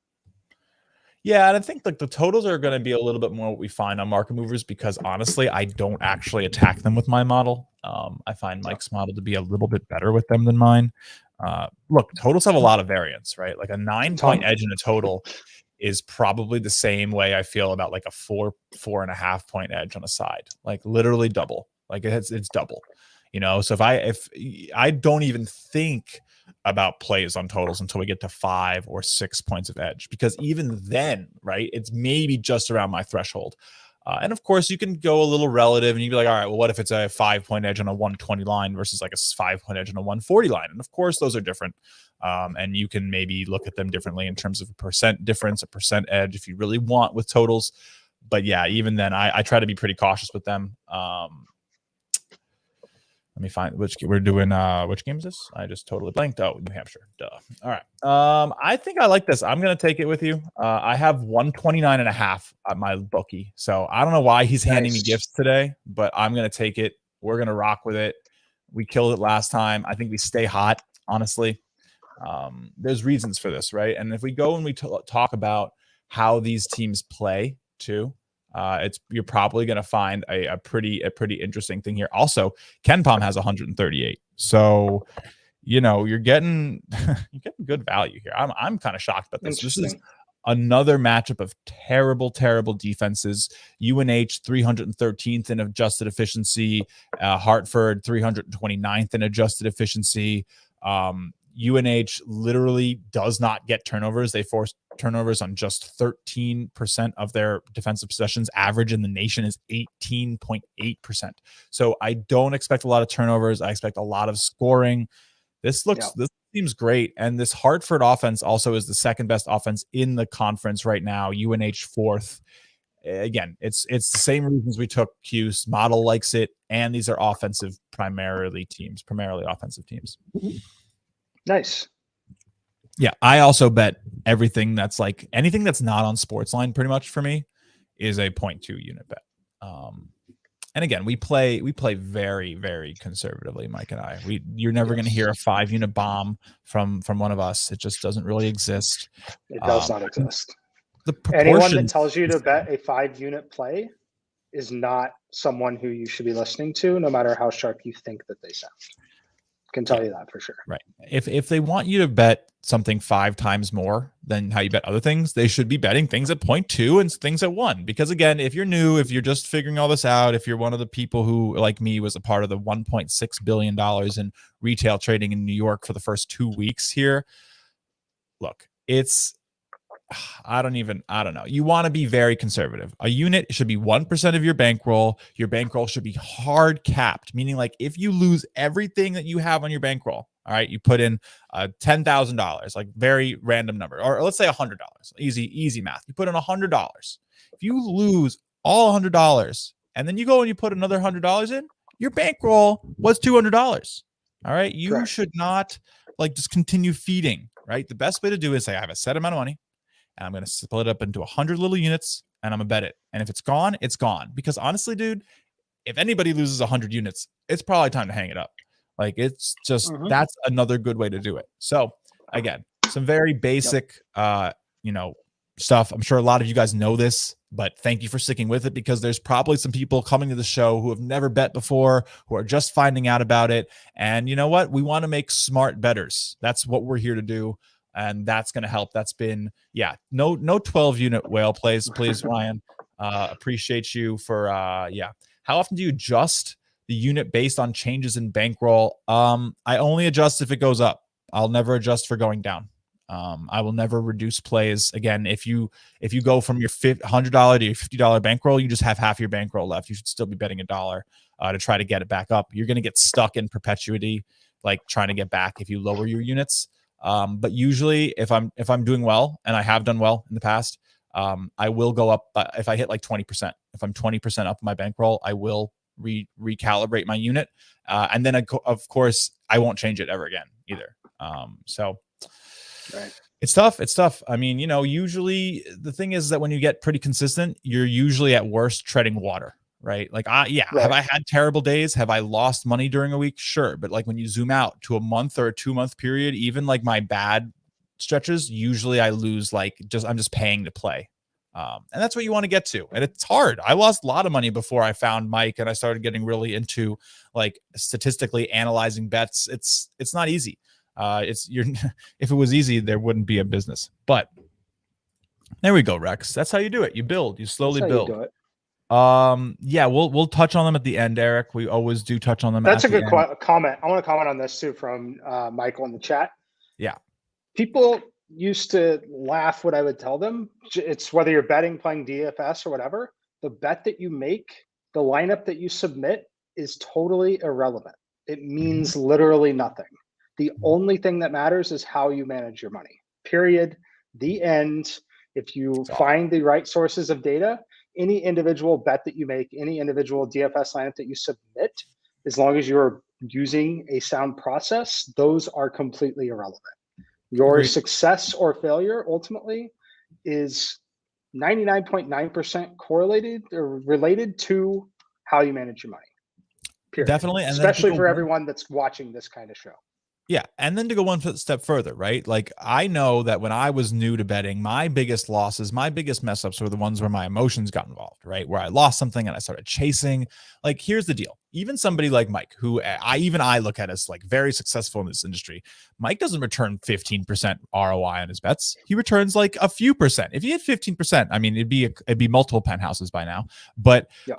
Yeah, and I think like the totals are going to be a little bit more what we find on market movers because honestly, I don't actually attack them with my model. I find Mike's model to be a little bit better with them than mine. Look, totals have a lot of variance, right? Like a 9-point edge in a total is probably the same way I feel about like a 4.5 point edge on a side, like literally double. Like it's double, So if I don't even think about plays on totals until we get to 5 or 6 points of edge, because even then, right, it's maybe just around my threshold. And of course, you can go a little relative and you'd be like, all right, well, what if it's a 5-point edge on a 120 line versus like a 5-point edge on a 140 line? And of course, those are different. And you can maybe look at them differently in terms of a percent difference, a percent edge if you really want with totals. But yeah, even then, I try to be pretty cautious with them. Let me find which we're doing. Which game is this? I just totally blanked out. New Hampshire. Duh. All right. I think I like this. I'm going to take it with you. I have 129.5 at my bookie. So I don't know why he's handing me gifts today, but I'm going to take it. We're going to rock with it. We killed it last time. I think we stay hot, honestly. There's reasons for this, right? And if we go and we talk about how these teams play too, you're probably going to find a pretty interesting thing here. Also, KenPom has 138, so you're getting good value here. I'm kind of shocked about this. This is another matchup of terrible defenses. UNH 313th in adjusted efficiency, Hartford 329th in adjusted efficiency. UNH literally does not get turnovers. They force turnovers on just 13% of their defensive possessions. Average in the nation is 18.8%. So I don't expect a lot of turnovers. I expect a lot of scoring. This seems great. And this Hartford offense also is the second best offense in the conference right now. UNH fourth. Again, it's the same reasons we took Cuse. Model likes it. And these are primarily offensive teams. Nice. Yeah, I also bet everything that's like anything that's not on Sportsline pretty much for me is a 0.2 unit bet. And again, we play very, very conservatively, Mike and I. You're never going to hear a 5-unit bomb from one of us. It just doesn't really exist. It does not exist. Anyone that tells you to bet a 5-unit play is not someone who you should be listening to, no matter how sharp you think that they sound. Can tell you that for sure. Right. If they want you to bet something 5 times more than how you bet other things, they should be betting things at 0.2 and things at 1. Because again, if you're new, if you're just figuring all this out, if you're one of the people who, like me, was a part of the $1.6 billion in retail trading in New York for the first 2 weeks here, look, I don't know. You want to be very conservative. A unit should be 1% of your bankroll. Your bankroll should be hard capped, meaning like if you lose everything that you have on your bankroll, all right, you put in $10,000, like very random number, or let's say $100. Easy math. You put in $100. If you lose all $100 and then you go and you put another $100 in, your bankroll was $200. All right, you should not just continue feeding. Right, the best way to do is say I have a set amount of money. And I'm going to split it up into 100 little units, and I'm going to bet it. And if it's gone, it's gone. Because honestly, dude, if anybody loses 100 units, it's probably time to hang it up. Like, it's just, that's another good way to do it. So, again, some very basic, stuff. I'm sure a lot of you guys know this, but thank you for sticking with it, because there's probably some people coming to the show who have never bet before, who are just finding out about it. And you know what? We want to make smart bettors. That's what we're here to do. And that's going to help. That's been, no 12-unit whale plays, please, Ryan. Appreciate you for, How often do you adjust the unit based on changes in bankroll? I only adjust if it goes up. I'll never adjust for going down. I will never reduce plays. Again, if you go from your $100 to your $50 bankroll, you just have half your bankroll left. You should still be betting $1 to try to get it back up. You're going to get stuck in perpetuity, like trying to get back if you lower your units. But usually if I'm doing well, and I have done well in the past, I will go up. If I hit like 20%, if I'm 20% up my bankroll, I will recalibrate my unit. And then of course I won't change it ever again either. It's tough. I mean, usually the thing is that when you get pretty consistent, you're usually at worst treading water. Right. Like, have I had terrible days? Have I lost money during a week? Sure. But like when you zoom out to a month or a 2-month period, even like my bad stretches, usually I lose I'm just paying to play. And that's what you want to get to. And it's hard. I lost a lot of money before I found Mike and I started getting really into like statistically analyzing bets. It's not easy. If it was easy, there wouldn't be a business. But there we go, Rex. That's how you do it. You build. You slowly build. We'll touch on them at the end, Eric. We always do touch on them. That's a good comment. I want to comment on this too from Michael in the chat. Yeah. People used to laugh what I would tell them. It's whether you're betting, playing DFS or whatever, the bet that you make, the lineup that you submit is totally irrelevant. It means literally nothing. The only thing that matters is how you manage your money. Period. The end. If you find the right sources of data, any individual bet that you make, any individual DFS lineup that you submit, as long as you're using a sound process, those are completely irrelevant. Your success or failure ultimately is 99.9% correlated or related to how you manage your money. Period. Definitely. And especially for everyone that's watching this kind of show. Yeah. And then to go one step further, right? Like I know that when I was new to betting, my biggest losses, my biggest mess ups were the ones where my emotions got involved, right? Where I lost something and I started chasing. Like, here's the deal. Even somebody like Mike, who I look at as like very successful in this industry, Mike doesn't return 15% ROI on his bets. He returns like a few percent. If he had 15%, I mean, it'd be multiple penthouses by now. But Yeah.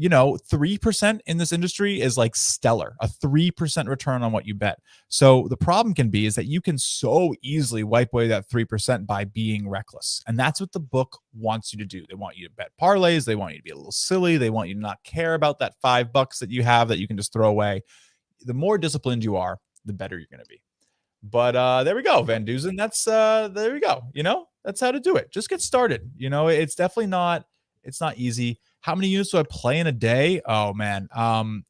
3% in this industry is like stellar. A 3% return on what you bet. So the problem can be is that you can so easily wipe away that 3% by being reckless. And that's what the book wants you to do. They want you to bet parlays. They want you to be a little silly. They want you to not care about that $5 that you have that you can just throw away. The more disciplined you are, the better you're going to be. But there we go, Van Dusen. That's there we go. That's how to do it. Just get started. It's definitely not easy. How many units do I play in a day? Oh man.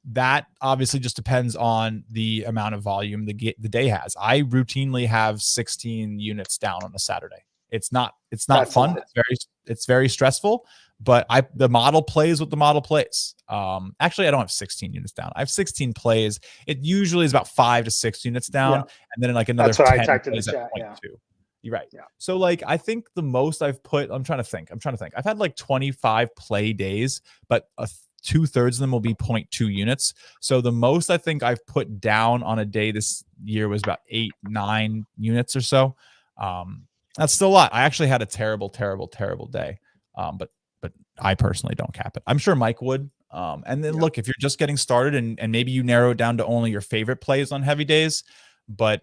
That obviously just depends on the amount of volume the day has. I routinely have 16 units down on a Saturday. It's not That's fun. It's very stressful, but the model plays what the model plays. Actually I don't have 16 units down. I have 16 plays. It usually is about 5 to 6 units down, and then like another 10 plays at 0.2. You're right. Yeah. So like, I think the most I've put, I'm trying to think. I've had like 25 play days, but 2/3 of them will be 0.2 units. So the most I think I've put down on a day this year was about 8-9 units or so. That's still a lot. I actually had a terrible day. But I personally don't cap it. I'm sure Mike would. And then look, if you're just getting started and maybe you narrow it down to only your favorite plays on heavy days, but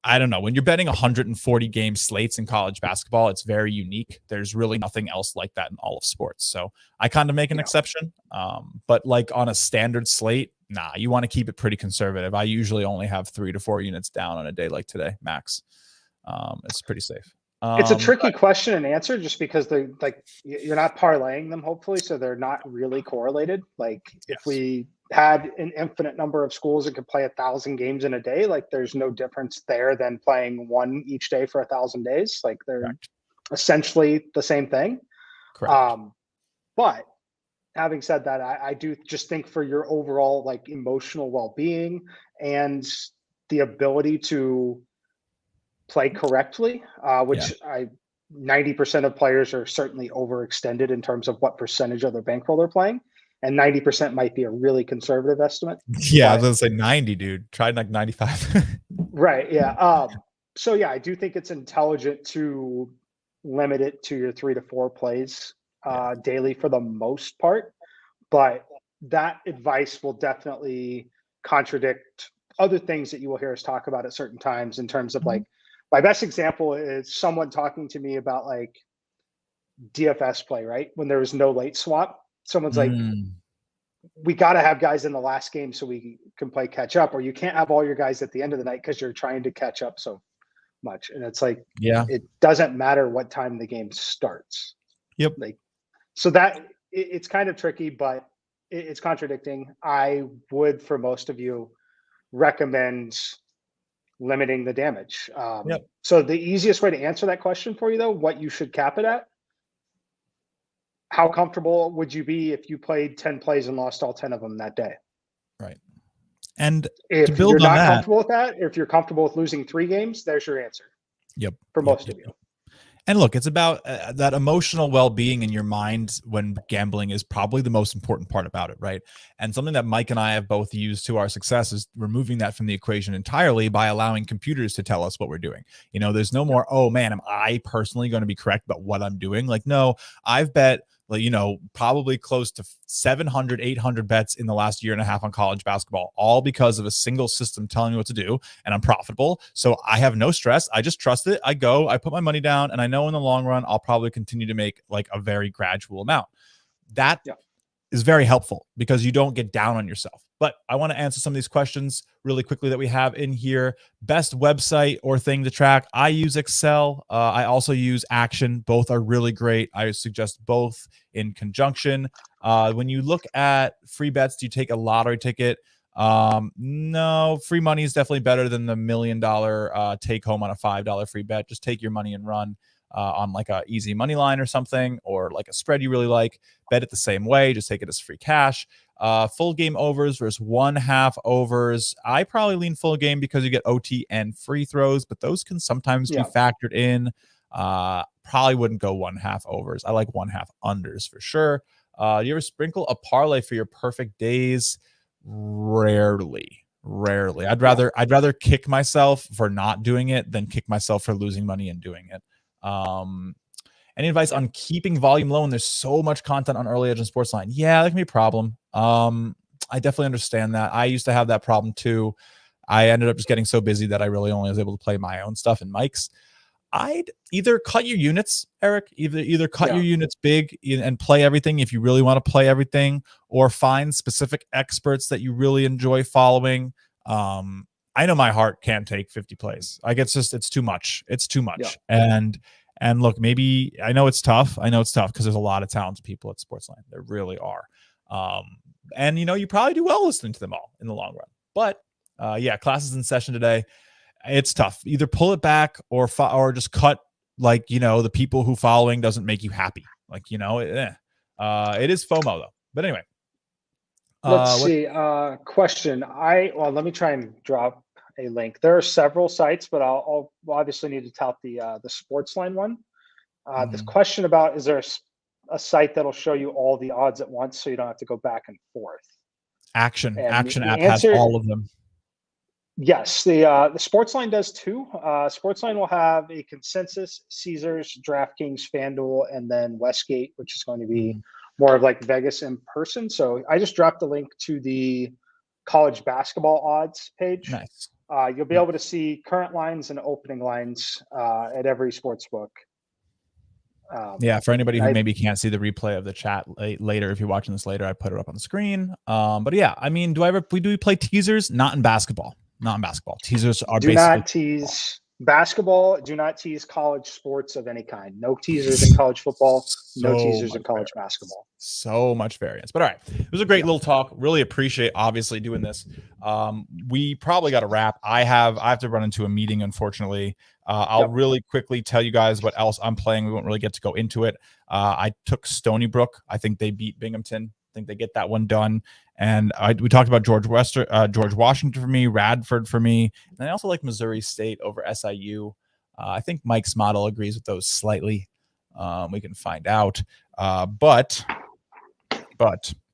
I don't know. When you're betting 140 game slates in college basketball, it's very unique. There's really nothing else like that in all of sports. So I kind of make an exception. But like on a standard slate, you want to keep it pretty conservative. I usually only have 3 to 4 units down on a day like today, max. It's pretty safe. It's a tricky question and answer just because you're not parlaying them, hopefully, so they're not really correlated. Like if we had an infinite number of schools that could play 1,000 games in a day, like there's no difference there than playing one each day for 1,000 days. Like they're essentially the same thing. Correct. But having said that, I do just think for your overall like emotional well-being and the ability to play correctly, which 90% of players are certainly overextended in terms of what percentage of their bankroll they're playing. And 90% might be a really conservative estimate. Yeah, I was going to say 90, dude. Tried like 95. Right, yeah. So yeah, I do think it's intelligent to limit it to your 3 to 4 plays daily for the most part. But that advice will definitely contradict other things that you will hear us talk about at certain times in terms of like, my best example is someone talking to me about like DFS play, right? When there was no late swap, someone's like, we got to have guys in the last game so we can play catch up, or you can't have all your guys at the end of the night because you're trying to catch up so much. And it's like, it doesn't matter what time the game starts. Yep. Like, so that it's kind of tricky, but it's contradicting. I would, for most of you, recommend limiting the damage. So the easiest way to answer that question for you, though, what you should cap it at, how comfortable would you be if you played 10 plays and lost all 10 of them that day? Right. And if to build you're on not that, comfortable with that, if you're comfortable with losing 3 games, there's your answer. Yep. For most of you. And look, it's about that emotional well-being in your mind when gambling is probably the most important part about it, right? And something that Mike and I have both used to our success is removing that from the equation entirely by allowing computers to tell us what we're doing. There's no more, oh man, am I personally going to be correct about what I'm doing? Like, no, I've bet probably close to 700, 800 bets in the last year and a half on college basketball, all because of a single system telling me what to do, and I'm profitable. So I have no stress. I just trust it. I go, I put my money down, and I know in the long run, I'll probably continue to make like a very gradual amount. That is very helpful because you don't get down on yourself. But I want to answer some of these questions really quickly that we have in here. Best website or thing to track. I use Excel. I also use Action. Both are really great. I suggest both in conjunction. When you look at free bets, do you take a lottery ticket? No, free money is definitely better than the $1 million take home on a $5 free bet. Just take your money and run. on like a easy money line or something, or like a spread you really like, bet it the same way. Just take it as free cash. Full game overs versus 1/2 overs. I probably lean full game because you get OT and free throws, but those can sometimes be factored in. Probably wouldn't go 1/2 overs. I like 1/2 unders for sure. You ever sprinkle a parlay for your perfect days? Rarely. I'd rather kick myself for not doing it than kick myself for losing money and doing it. Any advice on keeping volume low? And there's so much content on Early Edge and Sportsline. Yeah, that can be a problem. I definitely understand that. I used to have that problem too. I ended up just getting so busy that I really only was able to play my own stuff and Mike's. I'd either cut your units, Eric, either cut your units big and play everything if you really want to play everything, or find specific experts that you really enjoy following. I know my heart can't take 50 plays. Like it's too much. It's too much. Yeah. And look, maybe I know it's tough because there's a lot of talented people at Sportsline. There really are. And you probably do well listening to them all in the long run. But classes in session today. It's tough. Either pull it back or just cut, the people who following doesn't make you happy. It is FOMO though. But anyway, let's see. Question. Let me try and drop a link. There are several sites, but I'll obviously need to tout the Sportsline one. This question about, is there a site that'll show you all the odds at once so you don't have to go back and forth? Action app has all of them. Yes, the Sportsline does too. Sportsline will have a consensus, Caesars, DraftKings, FanDuel, and then Westgate, which is going to be more of like Vegas in person. So I just dropped the link to the college basketball odds page. Nice. You'll be able to see current lines and opening lines at every sports book. For anybody who maybe can't see the replay of the chat later, if you're watching this later, I put it up on the screen. But yeah, I mean, do we play teasers? Not in basketball. Teasers are do not tease basketball. Do not tease college sports of any kind. No teasers in college football. No teasers in college basketball. So much variance. But all right, it was a great little talk. Really appreciate obviously doing this. We probably got to wrap. I have to run into a meeting, unfortunately. I'll really quickly tell you guys what else I'm playing. We won't really get to go into it. I took Stony Brook. I think they beat Binghamton. I think they get that one done. And we talked about George Washington for me, Radford for me. And I also like Missouri State over SIU. I think Mike's model agrees with those slightly. We can find out. But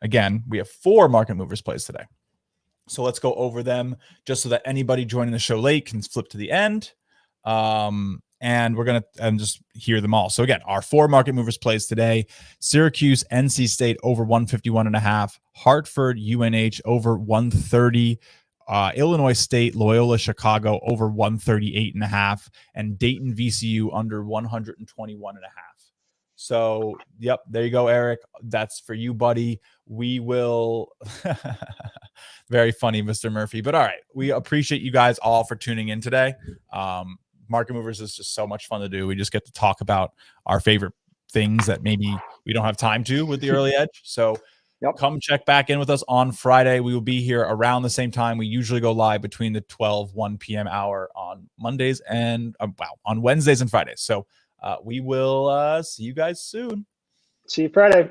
again, we have 4 market movers plays today. So let's go over them just so that anybody joining the show late can flip to the end. And we're going to just hear them all. So again, our 4 market movers plays today: Syracuse, NC State over 151.5, Hartford, UNH over 130, Illinois State, Loyola, Chicago over 138.5, and Dayton, VCU under 121.5. So, yep, there you go, Eric. That's for you, buddy. We will. Very funny, Mr. Murphy. But all right, we appreciate you guys all for tuning in today. Market movers is just so much fun to do. We just get to talk about our favorite things that maybe we don't have time to with the Early Edge. So come check back in with us on Friday. We will be here around the same time. We usually go live between the 1 p.m. hour on Mondays and on Wednesdays and Fridays. So we will see you guys soon. See you Friday.